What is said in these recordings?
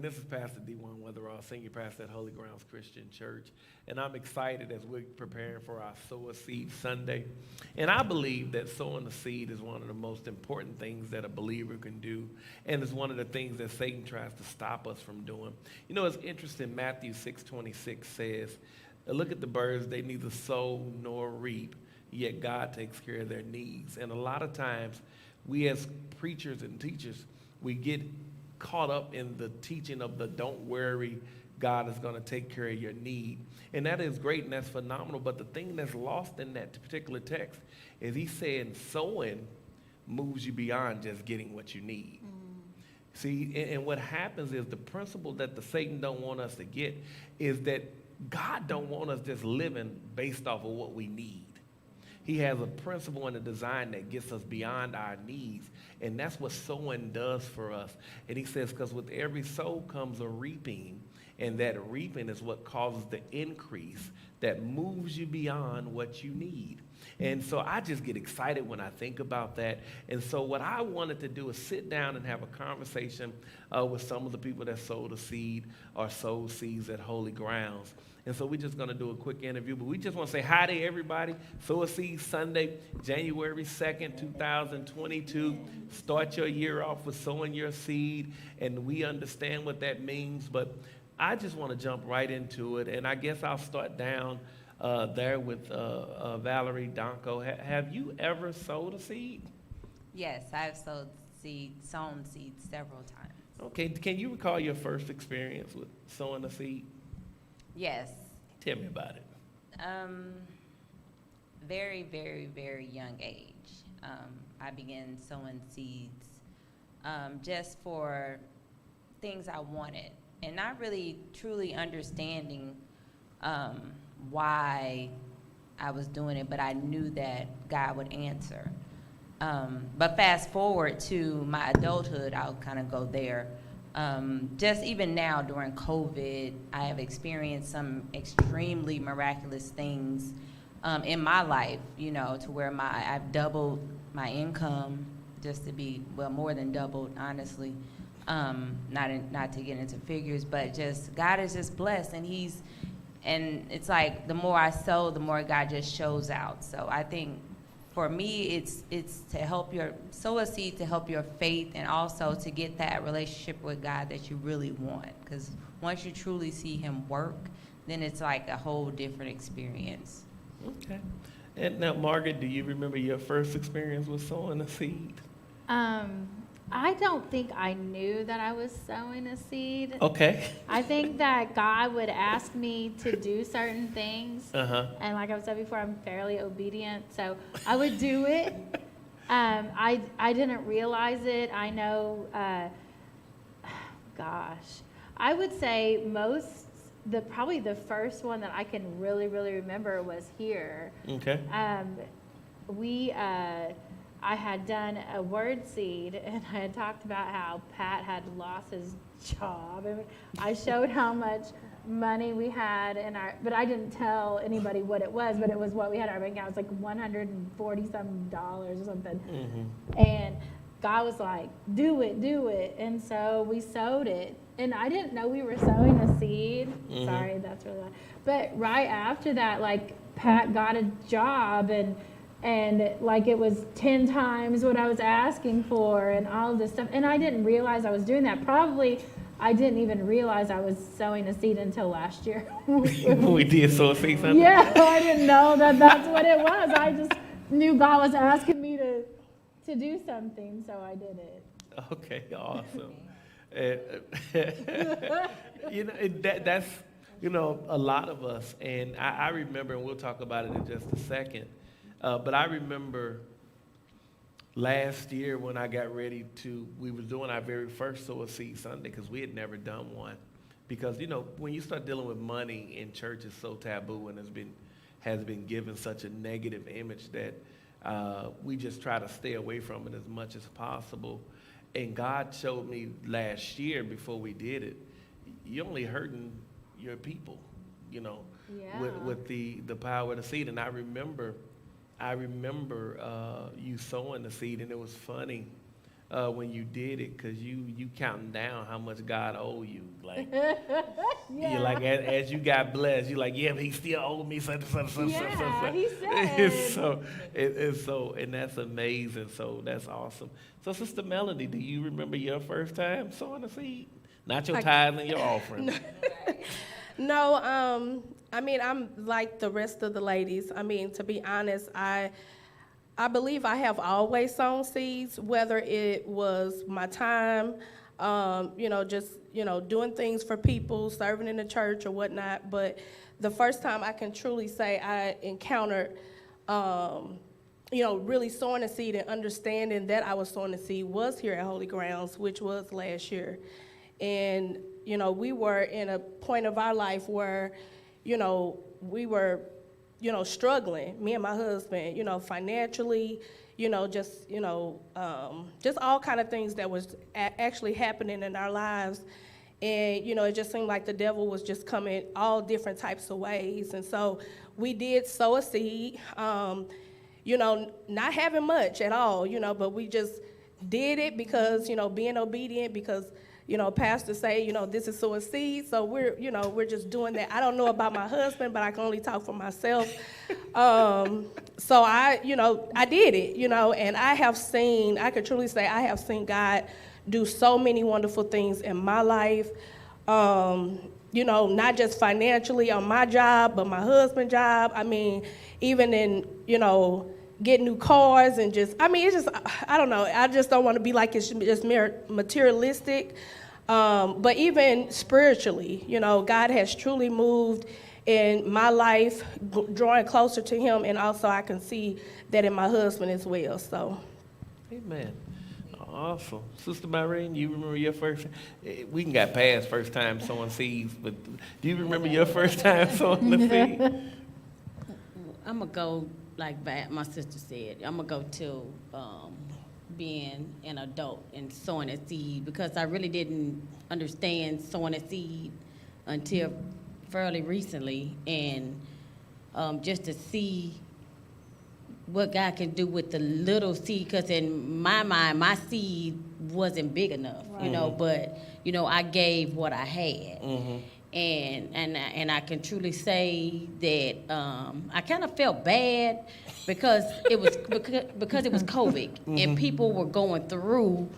everyone. This is Pastor D1 Weatherall, Senior Pastor at Holy Grounds Christian Church. And I'm excited as we're preparing for our Sow A Seed Sunday. And I believe that sowing a seed is one of the most important things that a believer can do. And it's one of the things that Satan tries to stop us from doing. You know, it's interesting. Matthew 6:26 says, look at the birds. They neither sow nor reap, yet God takes care of their needs. And a lot of times, we as preachers and teachers, we get caught up in the teaching of the don't worry, God is going to take care of your need. And that is great and that's phenomenal. But the thing that's lost in that particular text is he's saying sowing moves you beyond just getting what you need. See, and what happens is the principle that the Satan don't want us to get is that God don't want us just living based off of what we need. He has a principle and a design that gets us beyond our needs. And that's what sowing does for us. And he says, because with every sow comes a reaping. And that reaping is what causes the increase that moves you beyond what you need. And so I just get excited when I think about that. And so what I wanted to do is sit down and have a conversation with some of the people that sowed a seed or sowed seeds at Holy Grounds. And so we're just going to do a quick interview. But we just want to say hi to everybody. Sow A Seed Sunday, January 2nd, 2022. Start your year off with sowing your seed. And we understand what that means. But I just want to jump right into it. And I guess I'll start down there with Valerie Donko. Have you ever sowed a seed? Yes, I've sown seeds several times. Okay, can you recall your first experience with sowing a seed? Yes. Tell me about it. Very, very, very young age. I began sowing seeds just for things I wanted and not really truly understanding why I was doing it, but I knew that God would answer. But fast forward to my adulthood, I'll kind of go there. Just even now during COVID, I have experienced some extremely miraculous things in my life, you know, to where I've doubled my income, just to be, well, more than doubled, honestly. Not to get into figures, but just God is just blessed, and it's like the more I sow, the more God just shows out. So I think for me, it's to sow a seed to help your faith and also to get that relationship with God that you really want. Because once you truly see him work, then it's like a whole different experience. Okay. And now, Margaret, do you remember your first experience with sowing a seed? I don't think I knew that I was sowing a seed. Okay. I think that God would ask me to do certain things. Uh-huh. And like I've said before, I'm fairly obedient, so I would do it. I didn't realize it. I know, I would say probably the first one that I can really, really remember was here. Okay. I had done a word seed, and I had talked about how Pat had lost his job. And I showed how much money we had but I didn't tell anybody what it was, but it was what we had in our bank account. It was like $140-some or something. Mm-hmm. And God was like, do it. And so we sowed it. And I didn't know we were sowing a seed. Mm-hmm. Sorry, that's really loud. But right after that, like, Pat got a job, and like it was 10 times what I was asking for and all this stuff. And I didn't realize I was doing that. Probably I didn't even realize I was sowing a seed until last year. We did sow a seed Sunday? Yeah, I didn't know that's what it was. I just knew God was asking me to do something, so I did it. Okay, awesome. That's, a lot of us. And I remember, and we'll talk about it in just a second, but I remember last year when I got ready we were doing our very first Sow A Seed Sunday because we had never done one. Because, when you start dealing with money in church, it's so taboo and has been given such a negative image that we just try to stay away from it as much as possible. And God showed me last year before we did it, you're only hurting your people, with the power of the seed. And I remember you sowing the seed, and it was funny. when you did it, because you counting down how much God owe you. Like, Yeah. you like as you got blessed, you're like, yeah, but he still owed me such. Yeah, he It's said. it's so, and that's amazing. So that's awesome. So, Sister Melody, do you remember your first time sowing a seed? Not your tithes and your offering. No, I mean, I'm like the rest of the ladies. I mean, to be honest, I believe I have always sown seeds, whether it was my time, just, doing things for people, serving in the church or whatnot. But the first time I can truly say I encountered, really sowing a seed and understanding that I was sowing a seed was here at Holy Grounds, which was last year. And, we were in a point of our life where, we were, struggling, me and my husband, financially, just all kind of things that was actually happening in our lives. And, it just seemed like the devil was just coming all different types of ways. And so we did sow a seed, not having much at all, but we just did it because, being obedient, because pastor say, this is sow a seed, so we're just doing that. I don't know about my husband, but I can only talk for myself. So I did it, and I could truly say I have seen God do so many wonderful things in my life. Not just financially on my job, but my husband's job. I mean, even in, getting new cars and it's just, I don't know. I just don't want to be like it's just materialistic. But even spiritually, God has truly moved in my life, drawing closer to him, and also I can see that in my husband as well, so. Amen. Awesome. Sister Myrene, you remember your first, we can got past first time sowing seeds, but do you remember your first time sowing the seed? I'm going to go, like my sister said, I'm going to go to being an adult and sowing a seed, because I really didn't understand sowing a seed until fairly recently, and just to see what God can do with the little seed, because in my mind, my seed wasn't big enough, Right. but, I gave what I had. Mm-hmm. And I can truly say that I kind of felt bad because it was COVID and people were going through,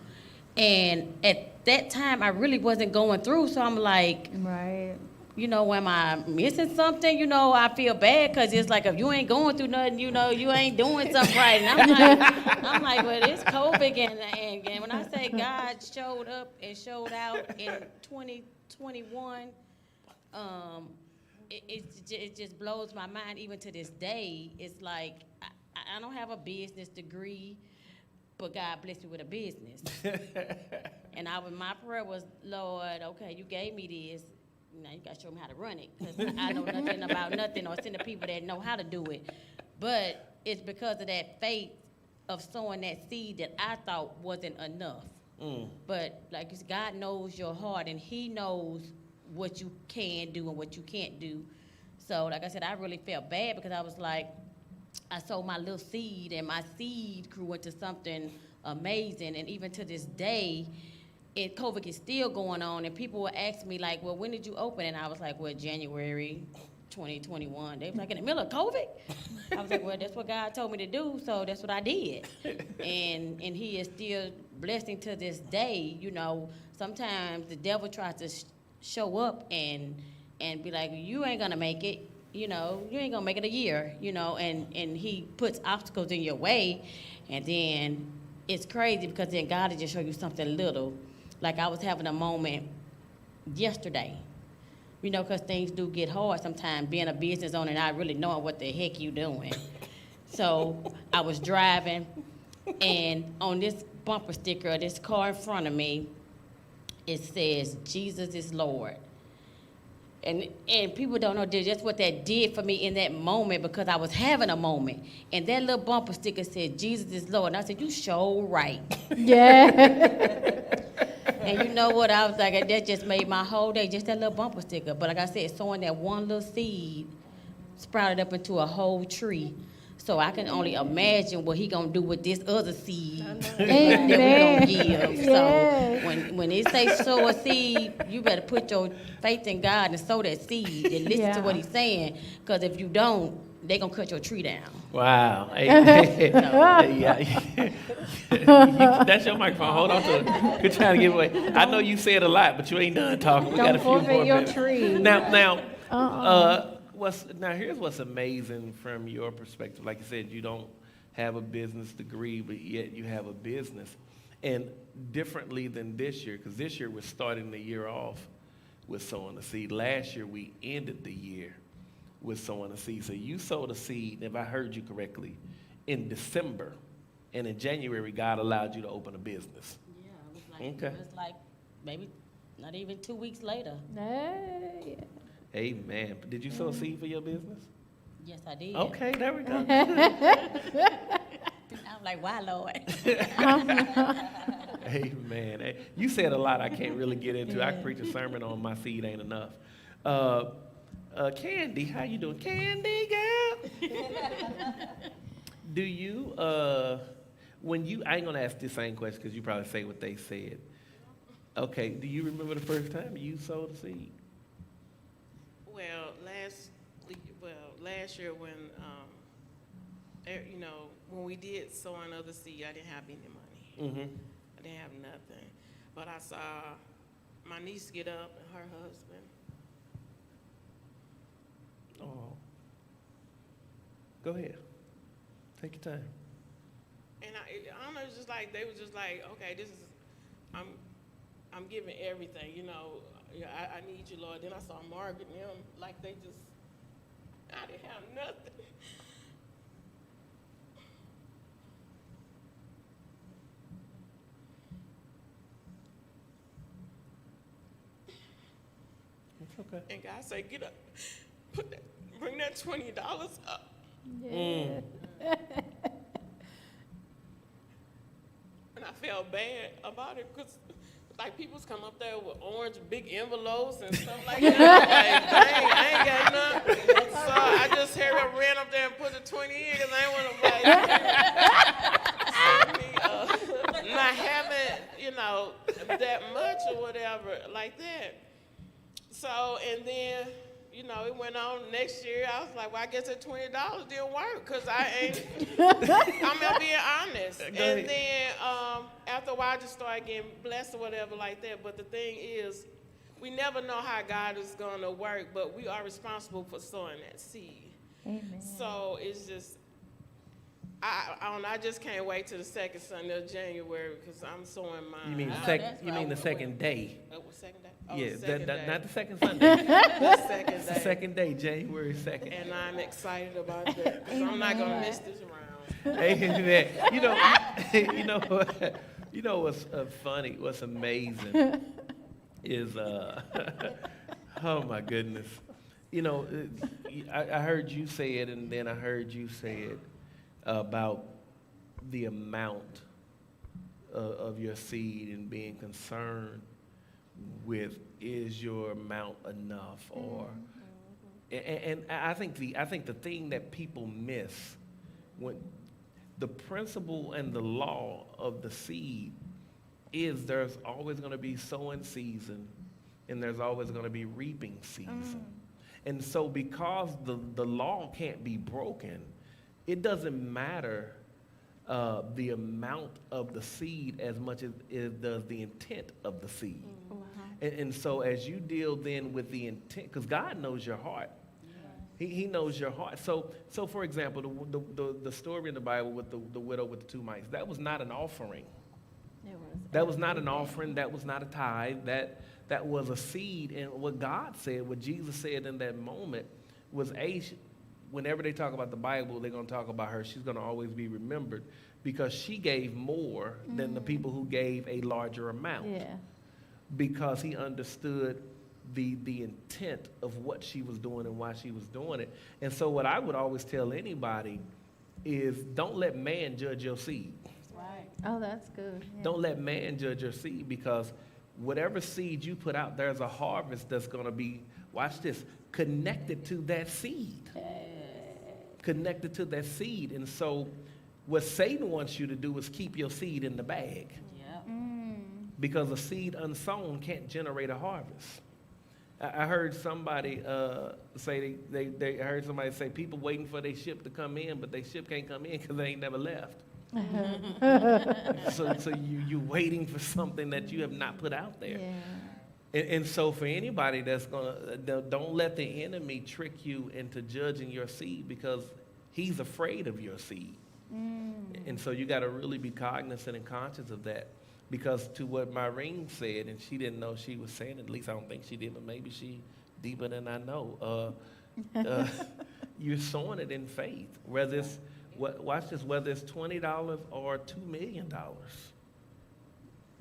and at that time I really wasn't going through, so I'm like, Right. am I missing something? I feel bad because it's like if you ain't going through nothing, you ain't doing something right. And I'm like, well, it's COVID, and when I say God showed up and showed out in 2021. It just blows my mind even to this day. It's like I don't have a business degree, but God blessed me with a business. And my prayer was, Lord, okay, you gave me this. Now you got to show me how to run it, because I know nothing about nothing, or send the people that know how to do it. But it's because of that faith of sowing that seed that I thought wasn't enough. But like you said, God knows your heart, and He knows what you can do and what you can't do. So like I said, I really felt bad because I was like, I sowed my little seed, and my seed grew into something amazing. And even to this day, COVID is still going on, and people will ask me like, well, when did you open? And I was like, well, January 2021. They was like, in the middle of COVID? I was like, well, that's what God told me to do, so that's what I did. And He is still blessing to this day. Sometimes the devil tries to show up and be like, you ain't gonna make it, you ain't gonna make it a year, and he puts obstacles in your way, and then it's crazy because then God will just show you something little. Like I was having a moment yesterday, because things do get hard sometimes, being a business owner and not really knowing what the heck you doing. So I was driving, and on this bumper sticker of this car in front of me, it says, Jesus is Lord. And people don't know just what that did for me in that moment, because I was having a moment. And that little bumper sticker said, Jesus is Lord. And I said, you sure right. Yeah. And you know what? I was like, that just made my whole day, just that little bumper sticker. But like I said, sowing that one little seed sprouted up into a whole tree. So I can only imagine what he gonna do with this other seed that we Amen. gonna give. Yes. So when it say sow a seed, you better put your faith in God and sow that seed and listen to Yeah. what he's saying. Because if you don't, they gonna cut your tree down. Wow. Hey, that's your microphone. Hold on to it. Good trying to give away. I know you said a lot, but you ain't done talking. We got Don't a few more forfeit your minutes. tree. Now, here's what's amazing from your perspective. Like you said, you don't have a business degree, but yet you have a business. And differently than this year, because this year we're starting the year off with sowing a seed. Last year we ended the year with sowing a seed. So you sowed a seed, if I heard you correctly, in December. And in January, God allowed you to open a business. Yeah, Okay. it was like maybe not even 2 weeks later. Hey. Amen. Did you sow a seed for your business? Yes, I did. Okay, there we go. I'm like, why, Lord? Amen. Hey, you said a lot I can't really get into. I could preach a sermon on my seed ain't enough. Candy, how you doing? Candy, girl. Do you, I ain't gonna ask the same question because you probably say what they said. Okay, do you remember the first time you sowed a seed? Last year when, when we did sowing of the seed, I didn't have any money. Mm-hmm. I didn't have nothing. But I saw my niece get up and her husband. Oh. Go ahead. Take your time. And I don't know, it's just like, they was just like, okay, this is, I'm giving everything, I need you, Lord. Then I saw Margaret and them, like they just, I didn't have nothing. It's okay. And God said, get up, bring that $20 up. Mm. And I felt bad about it because, like, people's come up there with orange big envelopes and stuff like that. Like, dang, I ain't got nothing. So I just ran up there and put the 20 in because I ain't want to, not having, that much or whatever like that. So, and then, it went on next year. I was like, well, I guess that $20 didn't work because I ain't, I'm being honest. And then after a while, I just started getting blessed or whatever like that. But the thing is, we never know how God is going to work, but we are responsible for sowing that seed. Amen. So it's just, I just can't wait till the second Sunday of January because I'm sowing mine. You mean Oh, the that's you mean the second day? What second day? Oh, Yeah, the second day. not the second Sunday. The second It's the day. second day, January 2nd. And I'm excited about that because I'm not gonna miss this round. Amen. You know what's funny? What's amazing is, oh my goodness. I heard you say it, and then I heard you say it about the amount of your seed and being concerned with, is your amount enough, or and I think the thing that people miss, when the principle and the law of the seed is, there's always going to be sowing season and there's always going to be reaping season. And so because the law can't be broken, it doesn't matter the amount of the seed as much as it does the intent of the seed. And so as you deal then with the intent, because God knows your heart. He knows your heart. So for example, the story in the Bible with the widow with the 2 mites, that was not an offering. That was not an offering. That was not a tithe. That was a seed. And what God said, what Jesus said in that moment was, whenever they talk about the Bible, they're going to talk about her. She's going to always be remembered because she gave more than the people who gave a larger amount. Yeah. Because he understood the intent of what she was doing and why she was doing it. And so what I would always tell anybody is, don't let man judge your seed. Right. Oh, that's good. Yeah. Don't let man judge your seed, because whatever seed you put out, there's a harvest that's going to be, watch this, connected to that seed. connected to that seed. And so what Satan wants you to do is keep your seed in the bag, Yep. because a seed unsown can't generate a harvest. I heard somebody say, they heard somebody say people waiting for their ship to come in, but their ship can't come in because they ain't never left. So you waiting for something that you have not put out there. And so for anybody that's don't let the enemy trick you into judging your seed, because he's afraid of your seed. And so you got to really be cognizant and conscious of that. Because to what Myrene said, and she didn't know she was saying, at least I don't think she did, but maybe she deeper than I know. You're sowing it in faith. Whether it's, watch this, whether it's $20 or $2 million,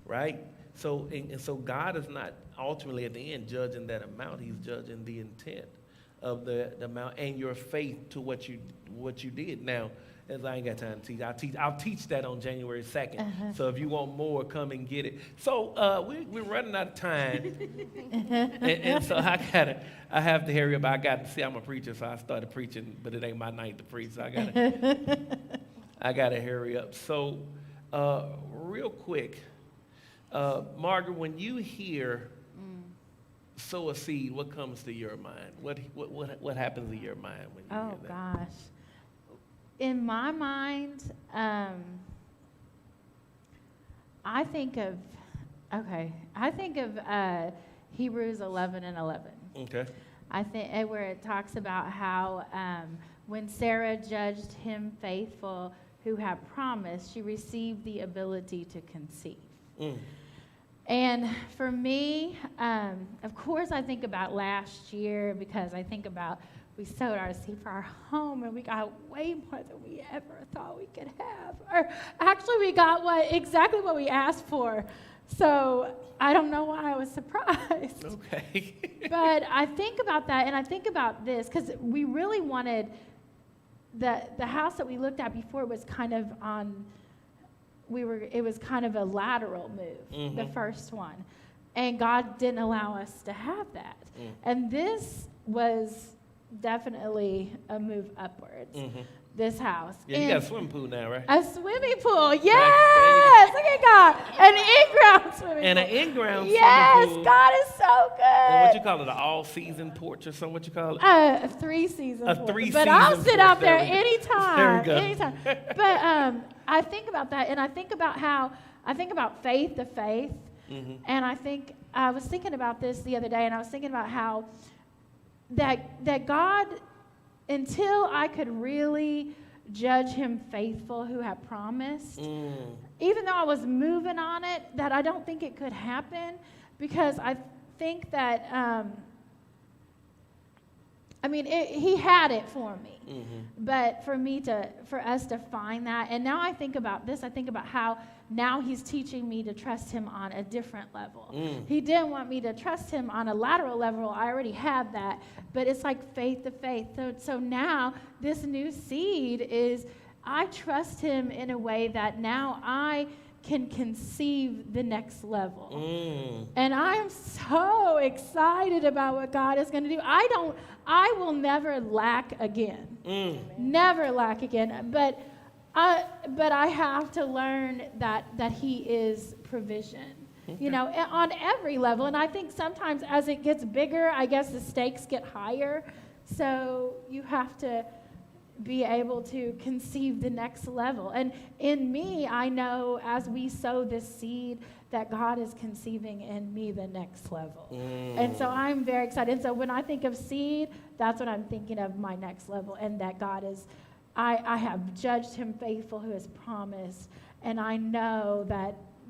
right? So, and so God is not ultimately at the end judging that amount. He's judging the intent of the amount and your faith to what you did. Now, as I ain't got time to teach, I'll teach that on January 2nd. So if you want more, come and get it. So we're running out of time, and so I have to hurry up. I'm a preacher, so I started preaching, but it ain't my night to preach. So I gotta hurry up. So real quick, Margaret, when you hear sow a seed, what comes to your mind? What happens in your mind when you hear that? Gosh. In my mind, I think of Hebrews 11:11. Okay. I think where it talks about how when Sarah judged him faithful who had promised, she received the ability to conceive. And for me, of course, I think about last year, because I think about we sowed our seed for our home, and we got way more than we ever thought we could have. Or actually, we got exactly what we asked for. So I don't know why I was surprised. Okay. But I think about that, and I think about this, because we really wanted the house that we looked at before was kind of on. It was kind of a lateral move, the first one, and God didn't allow us to have that. And this was definitely a move upwards. This house. Yeah, you got a swimming pool now, right? A swimming pool, yes! Look at God. An in-ground swimming pool. And an in-ground yes, swimming pool. God is so good. And what you call it, an all-season porch or something? What you call it? A three-season A porch. three-season But I'll sit porch. out there There we go. anytime. There we go. Anytime. But I think about that, and I think about faith to faith. And I was thinking about this the other day, and I was thinking about how that God, until I could really judge him faithful who had promised, even though I was moving on it, that I don't think it could happen, because I think that, he had it for me. But for us to find that, and now I think about this, I think about how now he's teaching me to trust him on a different level. He didn't want me to trust him on a lateral level. I already had that, but it's like faith to faith. So now this new seed is, I trust him in a way that now I can conceive the next level. And I am so excited about what God is going to do. I will never lack again. Never lack again. But I have to learn that he is provision, on every level. And I think sometimes as it gets bigger, I guess the stakes get higher. So you have to be able to conceive the next level. And in me, I know as we sow this seed that God is conceiving in me the next level. And so I'm very excited. And so when I think of seed, that's what I'm thinking of, my next level, and that God is, I have judged him faithful who has promised, and I know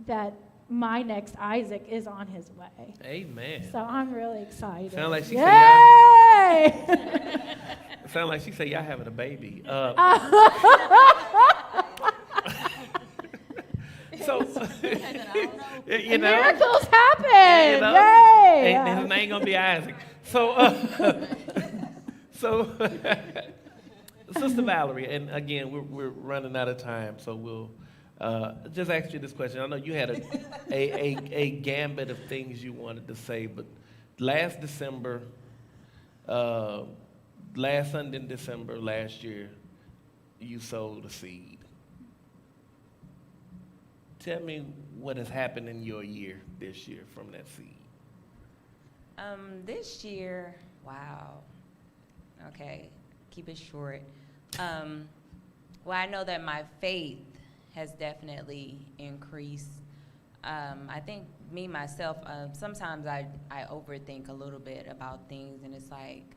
that my next Isaac is on his way. Amen. So I'm really excited. Sound like she Yay! Sound like she said y'all having a baby. So, Miracles happen. Yay! Yay! And his name gonna be Isaac. So, Sister Valerie, and again, we're running out of time, so we'll just ask you this question. I know you had a gambit of things you wanted to say, but last Sunday in December last year, you sowed a seed. Tell me what has happened in your year this year from that seed. This year, wow. Okay, keep it short. Well, I know that my faith has definitely increased. I think me, myself, sometimes I overthink a little bit about things, and it's like,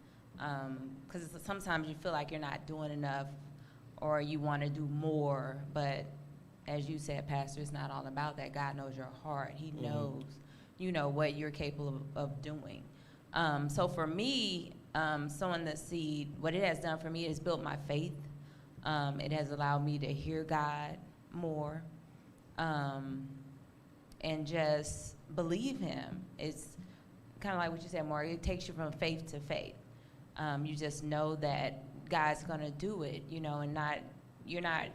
because sometimes you feel like you're not doing enough or you want to do more, but as you said, Pastor, it's not all about that. God knows your heart. He knows, you know, what you're capable of doing. So for me, sowing the seed, what it has done for me is built my faith. It has allowed me to hear God more and just believe him. It's kind of like what you said, Mark. It takes you from faith to faith. You just know that God's going to do it, you know, and you're not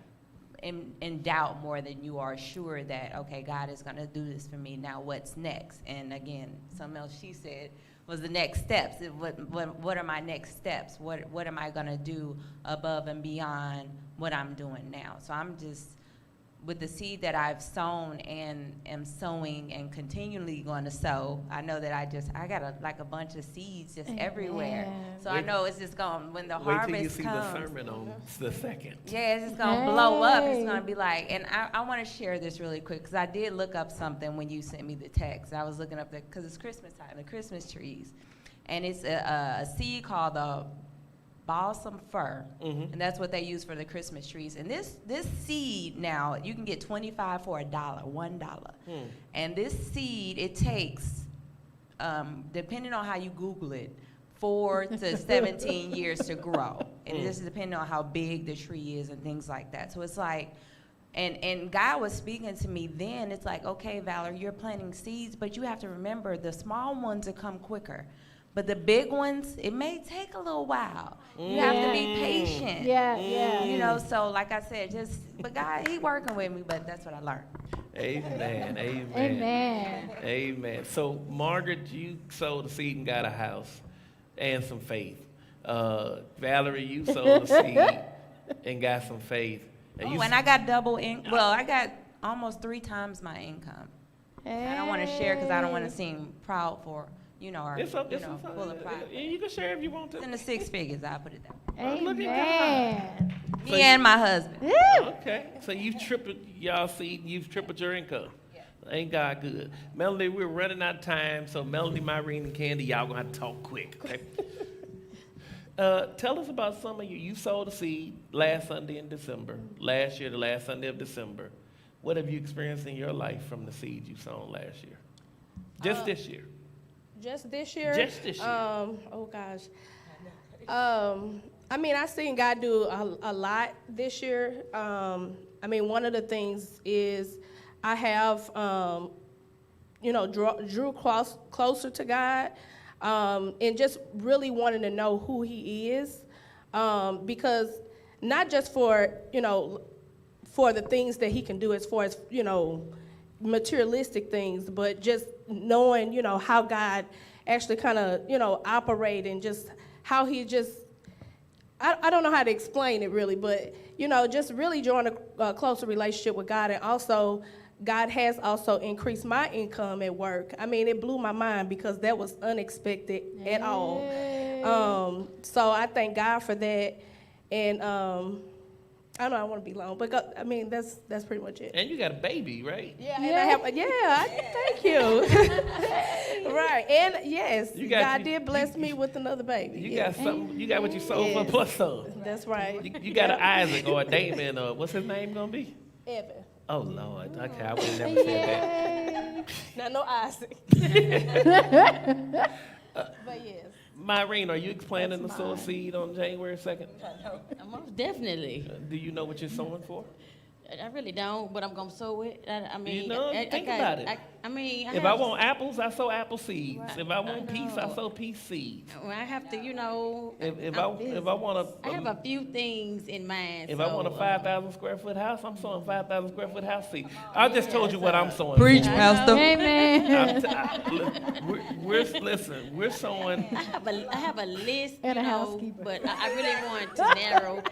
in doubt more than you are sure that, okay, God is going to do this for me. Now what's next? And again, something else she said was the next steps. What are my next steps? What am I going to do above and beyond what I'm doing now? So I'm just, with the seed that I've sown and am sowing and continually going to sow, I know that I got a bunch of seeds just everywhere. So I know it's just going, when the harvest comes. Wait till you see the sermon on the 2nd. Yeah, it's just going to blow up. It's going to be like, and I want to share this really quick, because I did look up something when you sent me the text. I was looking up, because it's Christmas time, the Christmas trees. And it's a seed called the balsam fir, and that's what they use for the Christmas trees. And this seed now, you can get 25 for $1. And this seed, it takes, depending on how you Google it, 4 to 17 years to grow. And it just depending on how big the tree is and things like that. So it's like, and God was speaking to me then. It's like, okay, Valerie, you're planting seeds, but you have to remember the small ones will come quicker. But the big ones, it may take a little while. You have to be patient. Yeah. You know, so like I said, but God, he working with me, but that's what I learned. Amen. Amen. Amen. Amen. So, Margaret, you sowed a seed and got a house and some faith. Valerie, you sowed a seed and got some faith. And I got double income. Well, I got almost 3 times my income. I don't want to share because I don't want to seem proud for, you know, or full of pride. You can share if you want to. It's in the 6 figures, I'll put it down. Amen. Me and my husband. Okay, so you've tripled y'all seed, you've tripled your income. Ain't God good? Melody, we're running out of time, so Melody, Myrene, and Candy, y'all gonna have to talk quick, okay? Tell us about some of you. You sowed a seed last Sunday in December. Last year, the last Sunday of December. What have you experienced in your life from the seed you sown last year? Just this year. Just this year? Just this year. Oh gosh. I mean, I've seen God do a lot this year. I mean, one of the things is I have, drew closer to God, and just really wanting to know who He is, because not just for the things that He can do as far as materialistic things, but just knowing how God actually kind of operate, and just how He just I don't know how to explain it really, but just really join a closer relationship with God. And also God has also increased my income at work. I mean, it blew my mind because that was unexpected at all. So I thank God for that. And I don't know, I want to be long, but I mean, that's pretty much it. And you got a baby, right? Yeah, and I have, thank you. Right, and yes, God did bless me with another baby. You got something, you got what you sold for plus some. That's right. You got an Isaac or a Damon, or what's his name gonna be? Evan. Oh, Lord, okay, I would have never said that. No Isaac. But yes. Myrene, are you planning to sow a seed on January 2nd? Most definitely. Do you know what you're sowing for? I really don't, but I'm gonna sow it. I mean, think about it. I mean, If I want apples, I sow apple seeds. Right. If I want I peace, I know. sow peace seeds. well, I have to, you know. If I'm I want I have a few things in mind. if so, I want a 5,000 square foot house, I'm sowing 5,000 square foot house seed. I just told you what I'm sowing. Preach, for. Pastor. Amen. Listen, we're sowing. I have a list, And you a know, housekeeper. but I really want to narrow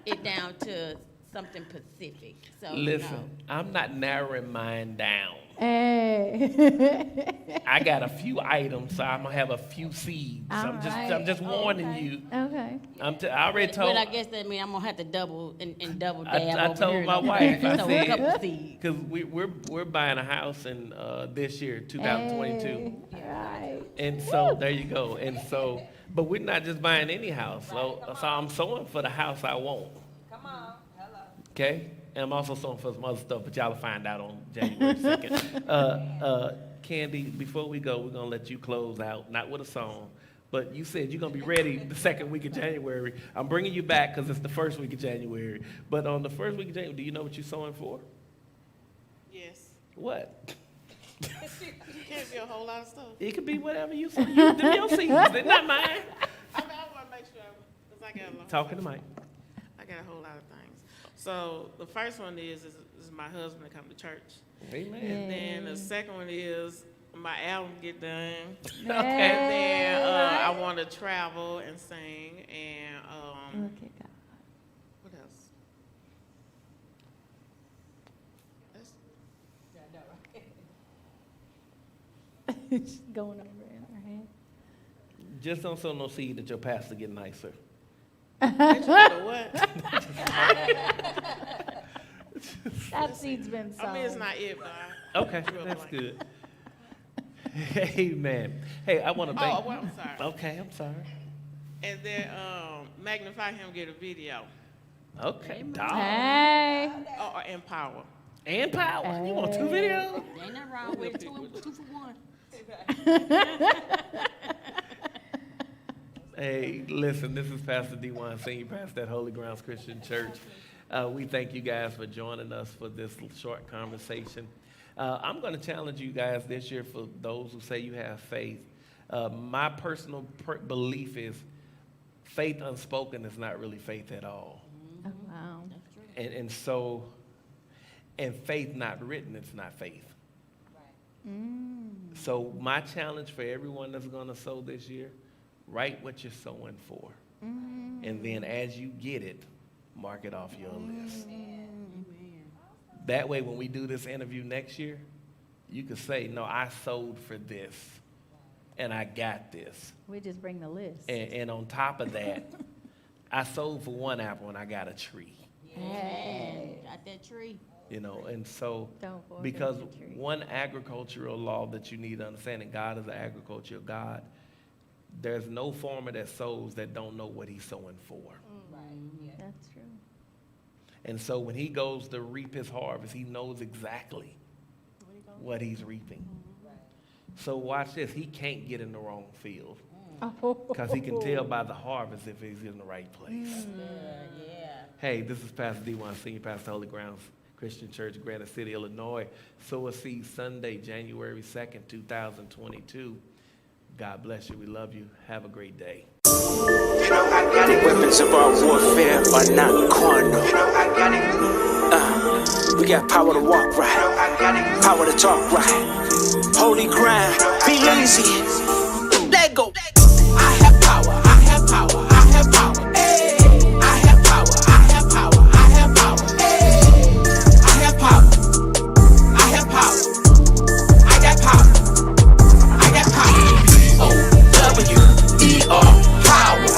it down to something specific. So, Listen, I'm not narrowing mine down. Hey. I got a few items, so I'm gonna have a few seeds. I'm just warning you. Okay. I already told. But I guess that means I'm gonna have to double and double I dab over told here my and over wife, there. I So said- a couple seeds. Because we're buying a house in this year, 2022, Right. and so there you go. And so, but we're not just buying any house. So I'm sowing for the house I want. Come on, hello. Okay, and I'm also sowing for some other stuff, but y'all will find out on January 2nd. Candy, before we go, we're gonna let you close out, not with a song. But you said you're gonna be ready the second week of January. I'm bringing you back because it's the first week of January. But on the first week of January, do you know what you're sowing for? Yes. What? Can't be a whole lot of stuff. It could be whatever you sow. You do your seeds, they're not mine. I mean, I want to make sure, because I got a lot. Talking to Mike. I got a whole lot of things. So the first one is my husband to come to church. Amen. And then the second one is my album get done. Okay. And then I want to travel and sing. And Look at God. what else? That's, She's going over in her head. Just don't sow no seed that your pastor get nicer. that you know what? That seed's been sown. I mean, it's not it, but Okay, Real that's blank. good. Amen. Hey, I want to thank. oh, well, I'm sorry. Okay, I'm sorry. And then Magnify Him get a video. Okay, dog. Hey. Or Empower. And power. You want 2 videos? Ain't nothing wrong with it. Two for one. Hey, listen, this is Pastor D1, Senior Pastor at Holy Grounds Christian Church. We thank you guys for joining us for this short conversation. I'm going to challenge you guys this year for those who say you have faith. My personal belief is faith unspoken is not really faith at all. Oh, wow. And so, and faith not written, it's not faith. So my challenge for everyone that's going to sow this year, write what you're sowing for. And then as you get it, mark it off your list. That way, when we do this interview next year, you can say, no, I sold for this, and I got this. We just bring the list. And on top of that, I sold for 1 apple, and I got a tree. Hey. Got that tree. You know, and so, Don't forget because the tree. one agricultural law that you need to understand, and God is an agricultural God, there's no farmer that sows that don't know what he's sowing for. That's true. And so when he goes to reap his harvest, he knows exactly what he's reaping. So watch this. He can't get in the wrong field because he can tell by the harvest if he's in the right place. Yeah. Hey, this is Pastor D1, Senior Pastor, Holy Grounds Christian Church, Granite City, Illinois. Sow A Seed Sunday, January 2nd, 2022. God bless you. We love you. Have a great day. The weapons of our warfare are not carnal. We got power to walk right, power to talk right. Holy ground, be easy. Let go. I have power, I have power, I have power. Hey. I have power, I have power, I have power. Hey. I have power, I have power. I got power, I got power. P-O-W-E-R, power.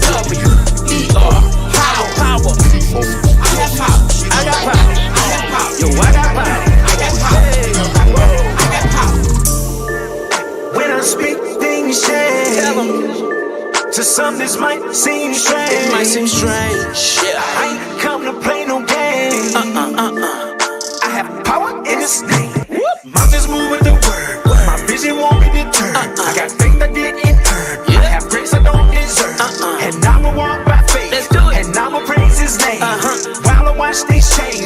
P-O-W-E-R, power. Power. I have power, I got power, I have power. Yo, I got power, I got power, I got power. When I speak, things change. Tell 'em. To some this might seem strange. It might seem strange. Yeah. I ain't come to play no game. I have power in His name. Mountains move with the word. My vision won't be deterred. I got faith I didn't earn. I have grace I don't deserve. And I'ma walk by faith. Let's do it. And I'ma praise His name. While I watch these chains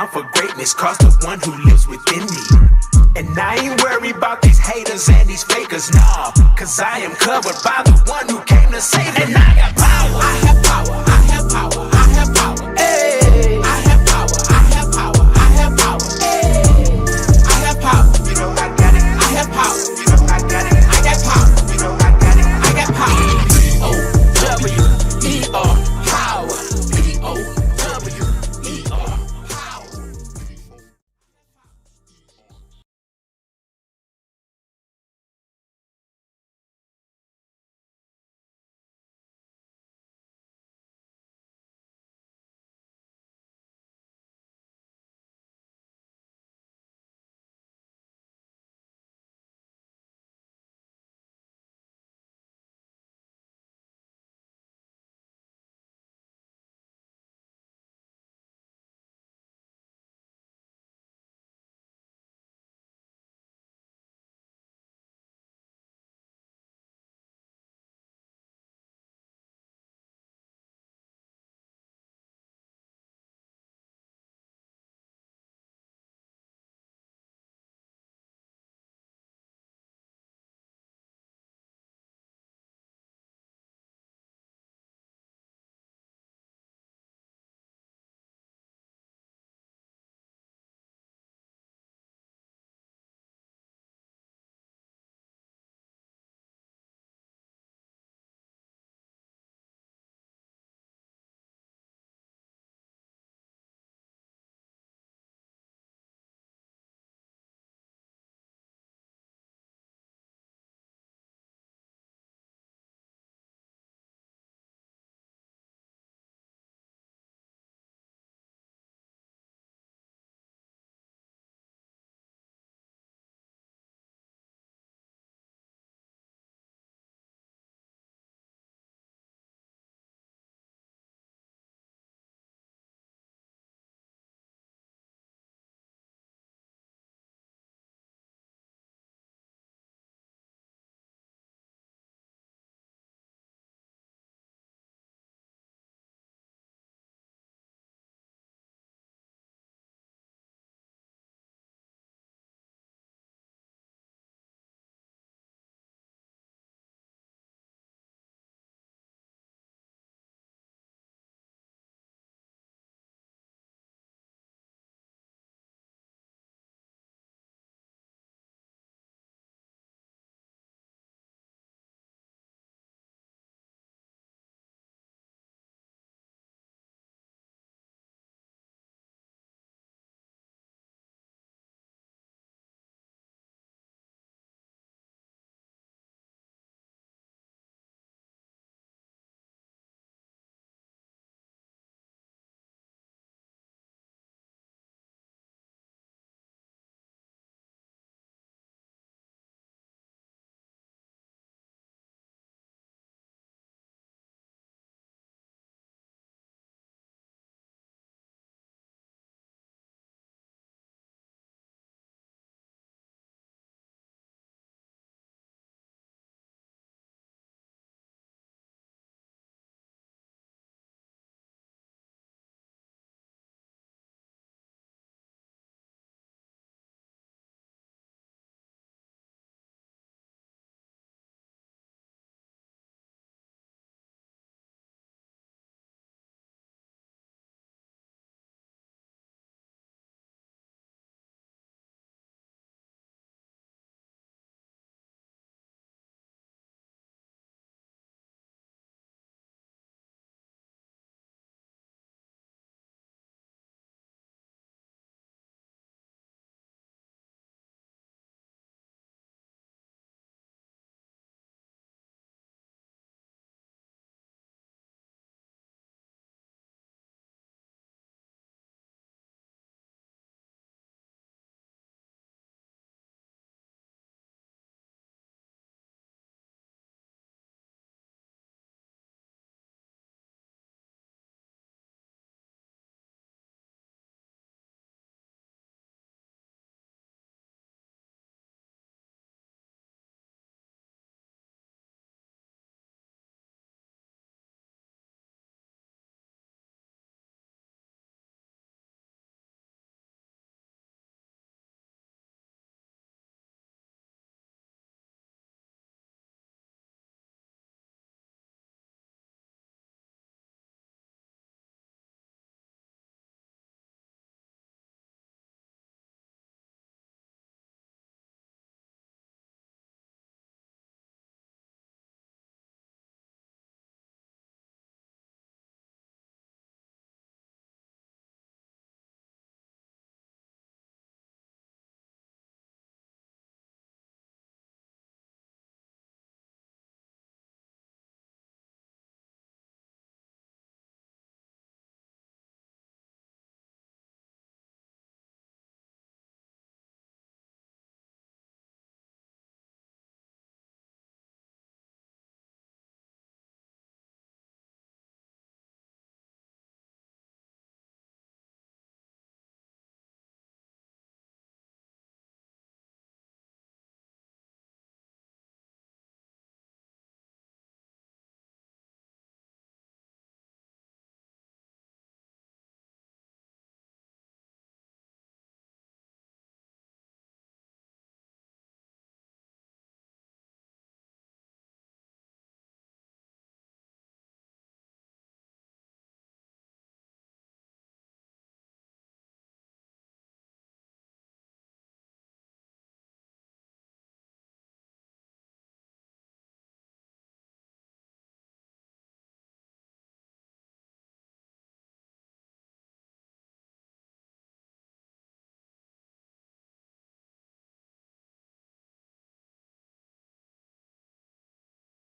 bound for greatness, cause the one who lives within me. And I ain't worried about these haters and these fakers, nah, cause I am covered by the one who came to save me. And I got power. I have